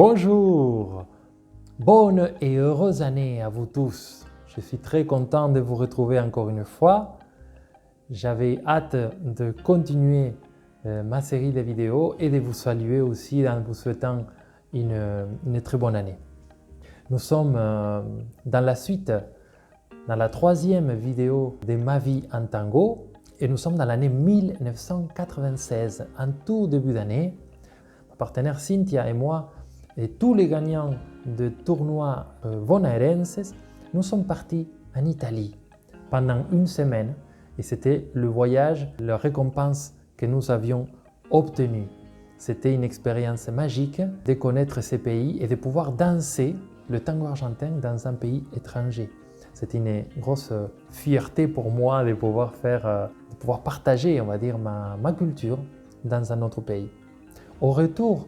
Bonjour, bonne et heureuse année à vous tous. Je suis très content de vous retrouver encore une fois. J'avais hâte de continuer ma série de vidéos et de vous saluer aussi en vous souhaitant une très bonne année. Nous sommes dans la suite, dans la troisième vidéo de ma vie en tango et nous sommes dans l'année 1996, en tout début d'année. Ma partenaire Cynthia et moi et tous les gagnants de tournois bonaerenses, nous sommes partis en Italie pendant une semaine et c'était le voyage, la récompense que nous avions obtenue. C'était une expérience magique de connaître ces pays et de pouvoir danser le tango argentin dans un pays étranger. C'était une grosse fierté pour moi de pouvoir partager, on va dire, ma culture dans un autre pays. Au retour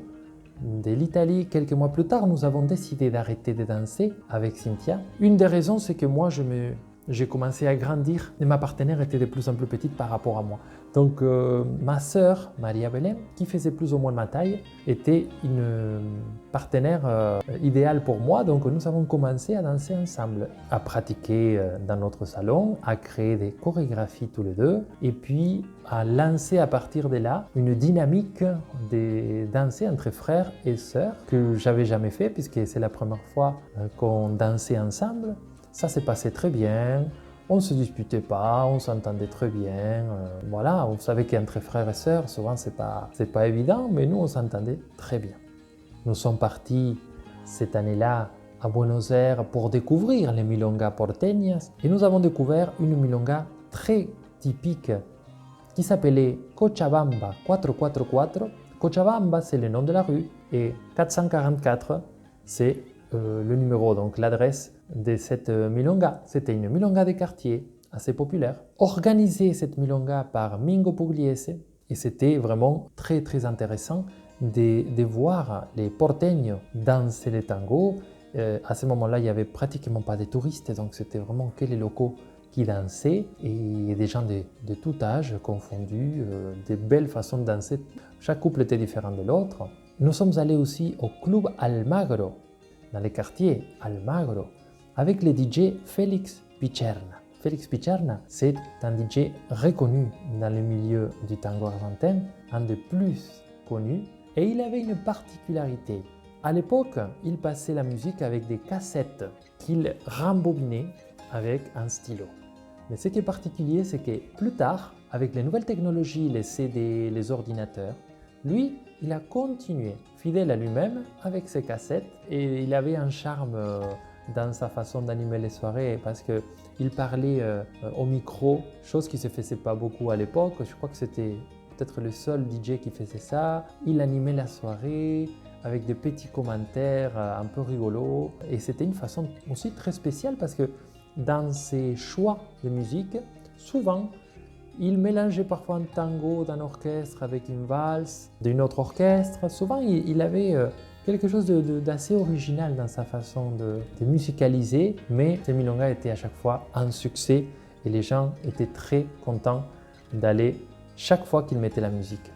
de l'Italie, quelques mois plus tard, nous avons décidé d'arrêter de danser avec Cynthia. Une des raisons, c'est que moi, j'ai commencé à grandir et ma partenaire était de plus en plus petite par rapport à moi. Donc, ma sœur, Maria Belém, qui faisait plus ou moins ma taille, était une partenaire idéale pour moi. Donc, nous avons commencé à danser ensemble, à pratiquer dans notre salon, à créer des chorégraphies tous les deux et puis à lancer à partir de là une dynamique de danser entre frères et sœurs que j'avais jamais fait puisque c'est la première fois qu'on dansait ensemble. Ça s'est passé très bien, on ne se disputait pas, on s'entendait très bien. Voilà, vous savez qu'entre frères et sœurs, souvent c'est pas évident, mais nous on s'entendait très bien. Nous sommes partis cette année-là à Buenos Aires pour découvrir les milongas porteñas et nous avons découvert une milonga très typique qui s'appelait Cochabamba 444. Cochabamba, c'est le nom de la rue et 444, c'est le numéro, donc l'adresse de cette milonga. C'était une milonga de quartier assez populaire, organisée cette milonga par Mingo Pugliese et c'était vraiment très très intéressant de voir les porteños danser le tango. À ce moment-là, il n'y avait pratiquement pas de touristes, donc c'était vraiment que les locaux qui dansaient et des gens de tout âge confondus, des belles façons de danser. Chaque couple était différent de l'autre. Nous sommes allés aussi au Club Almagro, dans le quartier Almagro, avec le DJ Félix Picerna. Félix Picerna, c'est un DJ reconnu dans le milieu du tango argentin, un des plus connus, et il avait une particularité. À l'époque, il passait la musique avec des cassettes qu'il rembobinait avec un stylo. Mais ce qui est particulier, c'est que plus tard, avec les nouvelles technologies, les CD, les ordinateurs, lui, il a continué, fidèle à lui-même, avec ses cassettes et il avait un charme dans sa façon d'animer les soirées parce qu'il parlait au micro, chose qui ne se faisait pas beaucoup à l'époque. Je crois que c'était peut-être le seul DJ qui faisait ça. Il animait la soirée avec des petits commentaires un peu rigolos et c'était une façon aussi très spéciale parce que dans ses choix de musique, souvent, il mélangeait parfois un tango d'un orchestre avec une valse d'un autre orchestre. Souvent, il avait quelque chose d'assez original dans sa façon de musicaliser, mais ces milongas étaient à chaque fois un succès et les gens étaient très contents d'aller chaque fois qu'il mettait la musique.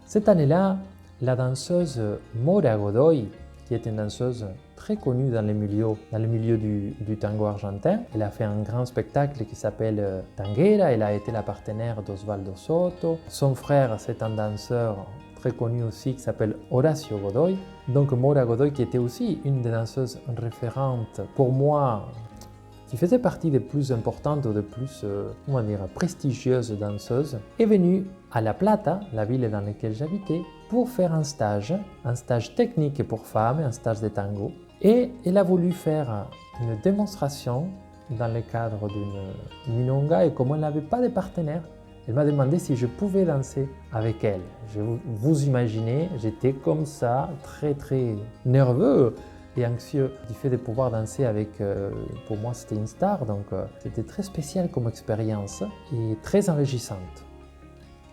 Cette année-là, la danseuse Mora Godoy, qui est une danseuse très connue dans le milieu du tango argentin. Elle a fait un grand spectacle qui s'appelle Tanguera. Elle a été la partenaire d'Osvaldo Soto. Son frère, c'est un danseur très connu aussi qui s'appelle Horacio Godoy. Donc Mora Godoy, qui était aussi une des danseuses référentes pour moi, qui faisait partie des plus importantes ou des plus prestigieuses danseuses, est venue à La Plata, la ville dans laquelle j'habitais, pour faire un stage technique pour femmes, un stage de tango. Et elle a voulu faire une démonstration dans le cadre d'une milonga et comme elle n'avait pas de partenaire, elle m'a demandé si je pouvais danser avec elle. Vous imaginez, j'étais comme ça, très très nerveux et anxieux du fait de pouvoir danser avec, pour moi c'était une star, donc c'était très spécial comme expérience et très enrichissante.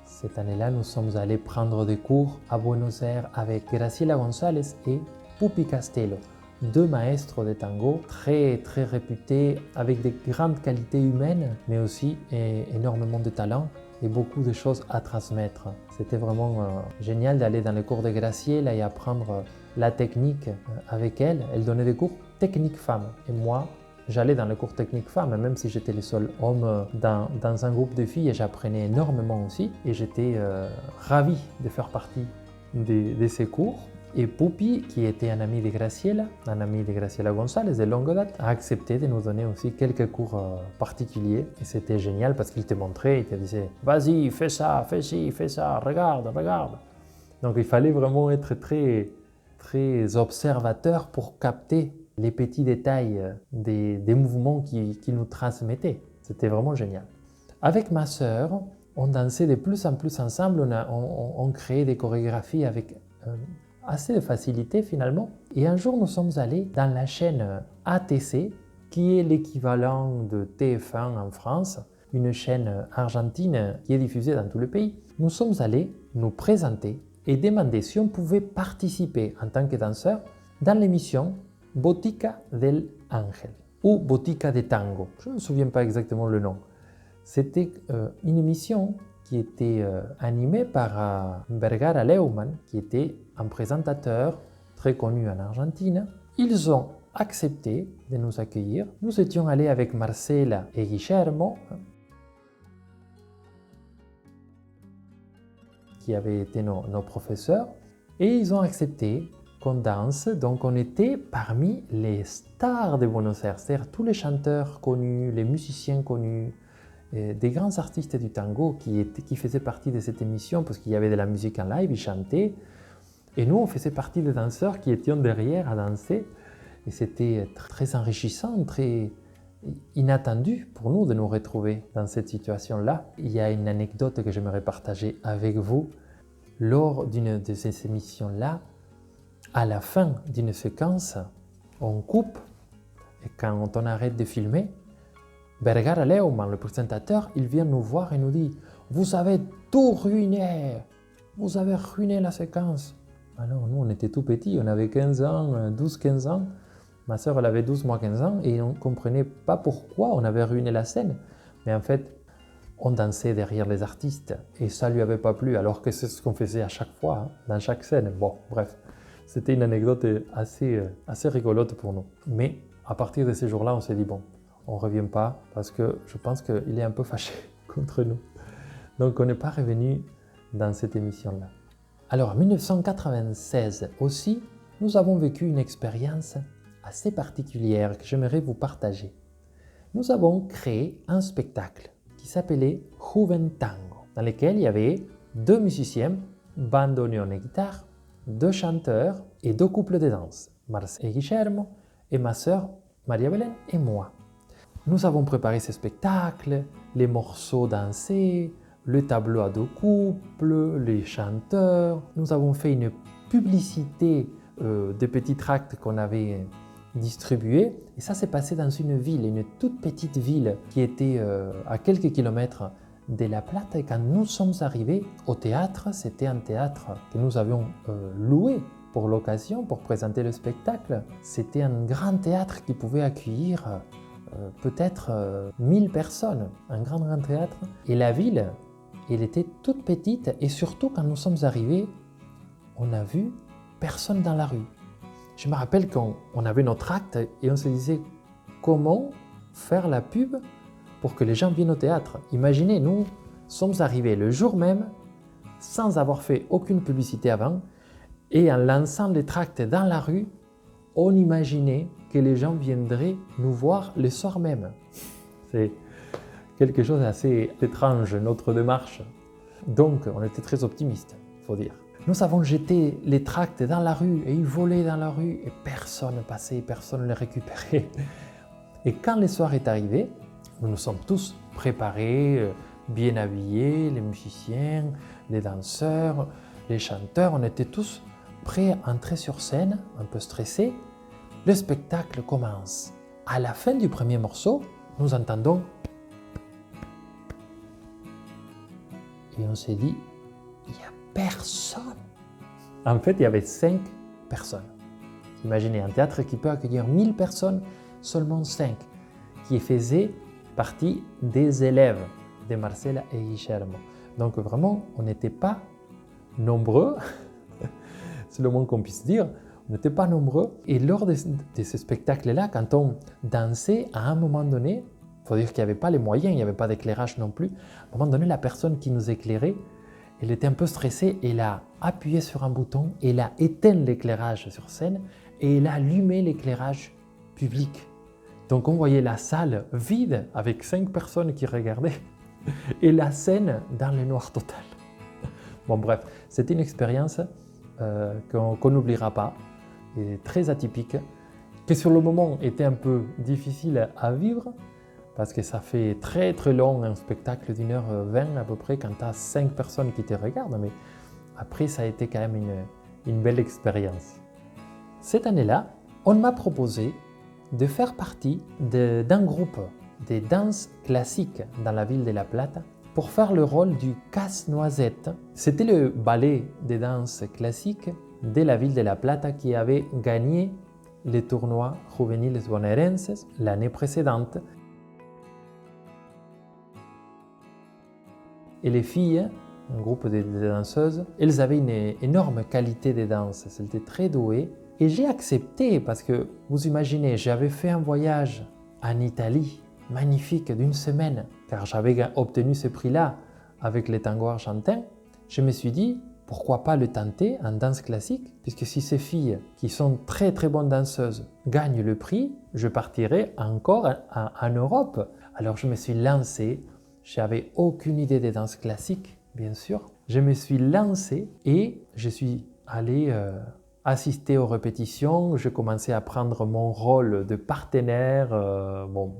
Cette année-là, nous sommes allés prendre des cours à Buenos Aires avec Graciela González et Pupi Castello, deux maestros de tango très très réputés avec de grandes qualités humaines, mais aussi énormément de talent et beaucoup de choses à transmettre. C'était vraiment génial d'aller dans les cours de Graciela et apprendre la technique avec elle. Elle donnait des cours techniques femmes. Et moi, j'allais dans les cours techniques femmes, même si j'étais le seul homme dans un groupe de filles, et j'apprenais énormément aussi. Et j'étais ravi de faire partie de ces cours. Et Pupi, qui était un ami de Graciela González de longue date, a accepté de nous donner aussi quelques cours particuliers. Et c'était génial parce qu'il te montrait, il te disait « Vas-y, fais ça, fais ci, fais ça, regarde, regarde ». Donc il fallait vraiment être très observateur pour capter les petits détails des mouvements qu'il nous transmettait. C'était vraiment génial. Avec ma sœur, on dansait de plus en plus ensemble, on créait des chorégraphies avec assez de facilité finalement. Et un jour, nous sommes allés dans la chaîne ATC, qui est l'équivalent de TF1 en France, une chaîne argentine qui est diffusée dans tout le pays. Nous sommes allés nous présenter et demander si on pouvait participer en tant que danseur dans l'émission Botica del Ángel ou Botica de Tango. Je ne me souviens pas exactement le nom. C'était une émission qui était animée par Vergara Leumann, qui était un présentateur très connu en Argentine. Ils ont accepté de nous accueillir. Nous étions allés avec Marcela et Guillermo, qui avaient été nos professeurs, et ils ont accepté qu'on danse. Donc on était parmi les stars de Buenos Aires, c'est-à-dire tous les chanteurs connus, les musiciens connus, des grands artistes du tango qui faisaient partie de cette émission parce qu'il y avait de la musique en live, ils chantaient. Et nous, on faisait partie des danseurs qui étions derrière à danser. Et c'était très enrichissant, très inattendu pour nous de nous retrouver dans cette situation-là. Il y a une anecdote que j'aimerais partager avec vous. Lors d'une de ces émissions-là, à la fin d'une séquence, on coupe et quand on arrête de filmer, Vergara Leumann, le présentateur, il vient nous voir et nous dit « Vous avez tout ruiné, vous avez ruiné la séquence ». Alors nous, on était tout petits, on avait 15 ans, 12-15 ans. Ma sœur, elle avait 12, moi 15 ans, et on ne comprenait pas pourquoi on avait ruiné la scène. Mais en fait, on dansait derrière les artistes et ça ne lui avait pas plu, alors que c'est ce qu'on faisait à chaque fois, hein, dans chaque scène. Bon, bref, c'était une anecdote assez rigolote pour nous. Mais à partir de ces jours-là, on s'est dit, bon, on ne revient pas parce que je pense qu'il est un peu fâché contre nous. Donc on n'est pas revenu dans cette émission-là. Alors en 1996 aussi, nous avons vécu une expérience assez particulière que j'aimerais vous partager. Nous avons créé un spectacle qui s'appelait Juventango, dans lequel il y avait 2 musiciens, bandoneon et guitare, 2 chanteurs et 2 couples de danse, Marcel et Guillermo, et ma sœur Maria Belén et moi. Nous avons préparé ce spectacle, les morceaux dansés, le tableau à 2 couples, les chanteurs. Nous avons fait une publicité des petits tracts qu'on avait distribués. Et ça s'est passé dans une ville, une toute petite ville qui était à quelques kilomètres de La Plata. Et quand nous sommes arrivés au théâtre, c'était un théâtre que nous avions loué pour l'occasion, pour présenter le spectacle. C'était un grand théâtre qui pouvait accueillir peut-être 1000 personnes, un grand théâtre. Et la ville, elle était toute petite et surtout quand nous sommes arrivés, on n'a vu personne dans la rue. Je me rappelle qu'on avait notre acte et on se disait comment faire la pub pour que les gens viennent au théâtre. Imaginez, nous sommes arrivés le jour même sans avoir fait aucune publicité avant et en lançant les tracts dans la rue, on imaginait que les gens viendraient nous voir le soir même. C'est quelque chose d'assez étrange, notre démarche. Donc, on était très optimistes, il faut dire. Nous avons jeté les tracts dans la rue et ils volaient dans la rue et personne ne passait, personne ne les récupérait. Et quand le soir est arrivé, nous nous sommes tous préparés, bien habillés, les musiciens, les danseurs, les chanteurs, on était tous prêts à entrer sur scène, un peu stressés. Le spectacle commence. À la fin du premier morceau, nous entendons et on s'est dit, il n'y a personne. En fait, il y avait 5 personnes. Imaginez un théâtre qui peut accueillir 1000 personnes, seulement 5, qui faisaient partie des élèves de Marcela et Guillermo. Donc vraiment, on n'était pas nombreux, c'est le moins qu'on puisse dire. n'était pas nombreux. Et lors de ce spectacle-là, quand on dansait, à un moment donné, il faut dire qu'il n'y avait pas les moyens, il n'y avait pas d'éclairage non plus. À un moment donné, la personne qui nous éclairait, elle était un peu stressée, elle a appuyé sur un bouton, elle a éteint l'éclairage sur scène et elle a allumé l'éclairage public. Donc on voyait la salle vide avec 5 personnes qui regardaient et la scène dans le noir total. Bon bref, c'était une expérience qu'on n'oubliera pas, et très atypique, qui sur le moment était un peu difficile à vivre, parce que ça fait très très long, un spectacle d'1h20 à peu près, quand tu as 5 personnes qui te regardent, mais après ça a été quand même une belle expérience. Cette année-là, on m'a proposé de faire partie d'un groupe de danse classique dans la ville de La Plata pour faire le rôle du casse-noisette. C'était le ballet de danse classique de la ville de La Plata qui avait gagné le tournoi Juveniles Bonaerenses l'année précédente. Et les filles, un groupe de danseuses, elles avaient une énorme qualité de danse, elles étaient très douées. Et j'ai accepté parce que, vous imaginez, j'avais fait un voyage en Italie, magnifique, d'une semaine, car j'avais obtenu ce prix-là avec les tangos argentins. Je me suis dit, pourquoi pas le tenter en danse classique, puisque si ces filles, qui sont très très bonnes danseuses, gagnent le prix, je partirai encore en Europe. Alors je me suis lancé. Je n'avais aucune idée de danse classique, bien sûr. Je me suis lancé et je suis allé assister aux répétitions. Je commençais à prendre mon rôle de partenaire. Bon,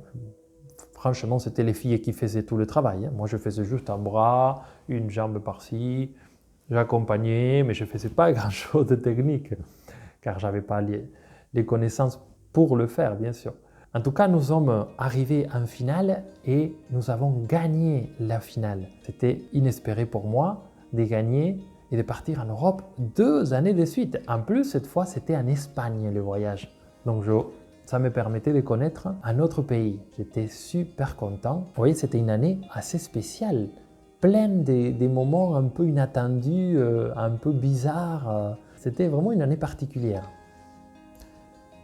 franchement, c'était les filles qui faisaient tout le travail. Moi, je faisais juste un bras, une jambe par-ci. J'accompagnais, mais je ne faisais pas grand-chose de technique, car je n'avais pas les connaissances pour le faire, bien sûr. En tout cas, nous sommes arrivés en finale et nous avons gagné la finale. C'était inespéré pour moi de gagner et de partir en Europe 2 années de suite. En plus, cette fois, c'était en Espagne le voyage. Donc, ça me permettait de connaître un autre pays. J'étais super content. Vous voyez, c'était une année assez spéciale, pleine des moments un peu inattendus, un peu bizarres. C'était vraiment une année particulière.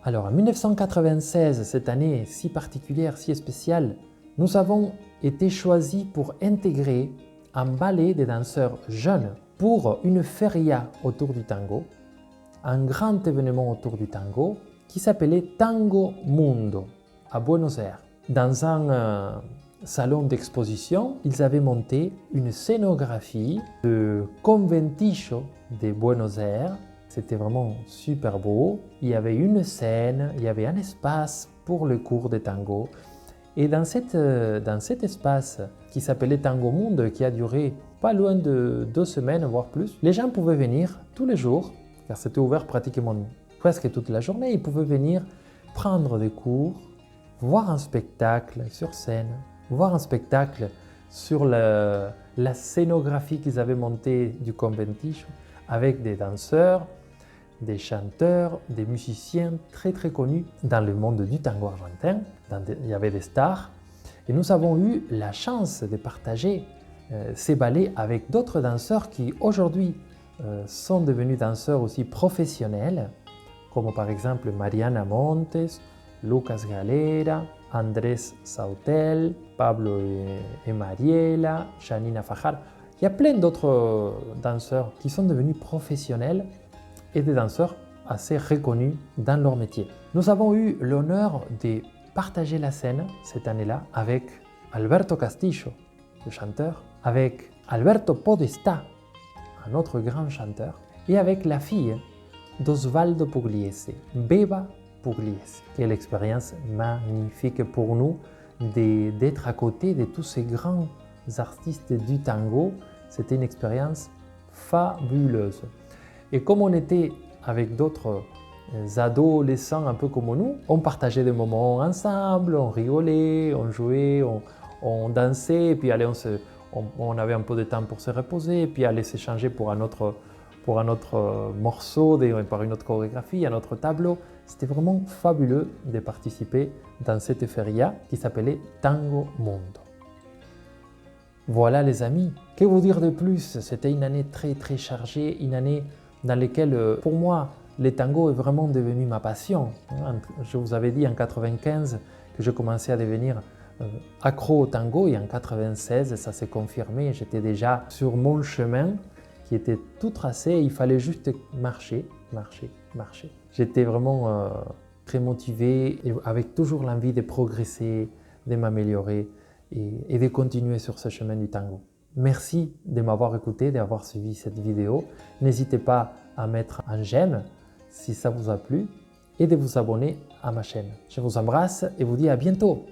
Alors en 1996, cette année si particulière, si spéciale, nous avons été choisis pour intégrer un ballet de danseurs jeunes pour une feria autour du tango, un grand événement autour du tango qui s'appelait Tango Mundo à Buenos Aires. Dans un salon d'exposition, ils avaient monté une scénographie de Conventillo de Buenos Aires. C'était vraiment super beau. Il y avait une scène, il y avait un espace pour le cours de tango. Et dans cet espace qui s'appelait Tango Mundo, qui a duré pas loin de 2 semaines, voire plus, les gens pouvaient venir tous les jours, car c'était ouvert pratiquement presque toute la journée. Ils pouvaient venir prendre des cours, voir un spectacle sur scène, voir un spectacle sur la scénographie qu'ils avaient montée du Conventillo, avec des danseurs, des chanteurs, des musiciens très très connus dans le monde du tango argentin. Il y avait des stars. Et nous avons eu la chance de partager ces ballets avec d'autres danseurs qui aujourd'hui sont devenus danseurs aussi professionnels, comme par exemple Mariana Montes, Lucas Galera, Andrés Sautel, Pablo et Mariela, Janina Fajar. Il y a plein d'autres danseurs qui sont devenus professionnels et des danseurs assez reconnus dans leur métier. Nous avons eu l'honneur de partager la scène cette année-là avec Alberto Castillo, le chanteur, avec Alberto Podestá, un autre grand chanteur, et avec la fille d'Osvaldo Pugliese, Beba Pugliese. Quelle expérience magnifique pour nous d'être à côté de tous ces grands artistes du tango. C'était une expérience fabuleuse. Et comme on était avec d'autres adolescents un peu comme nous, on partageait des moments ensemble, on rigolait, on jouait, on dansait, et puis allez, on avait un peu de temps pour se reposer, et puis aller s'échanger pour un autre morceau, par une autre chorégraphie, un autre tableau. C'était vraiment fabuleux de participer dans cette feria qui s'appelait Tango Mundo. Voilà les amis, que vous dire de plus? C'était une année très très chargée, une année dans laquelle pour moi le tango est vraiment devenu ma passion. Je vous avais dit en 95 que je commençais à devenir accro au tango et en 96, ça s'est confirmé. J'étais déjà sur mon chemin qui était tout tracé. Il fallait juste marcher, marcher, marcher. J'étais vraiment très motivé et avec toujours l'envie de progresser, de m'améliorer et de continuer sur ce chemin du tango. Merci de m'avoir écouté, d'avoir suivi cette vidéo. N'hésitez pas à mettre un j'aime si ça vous a plu et de vous abonner à ma chaîne. Je vous embrasse et vous dis à bientôt.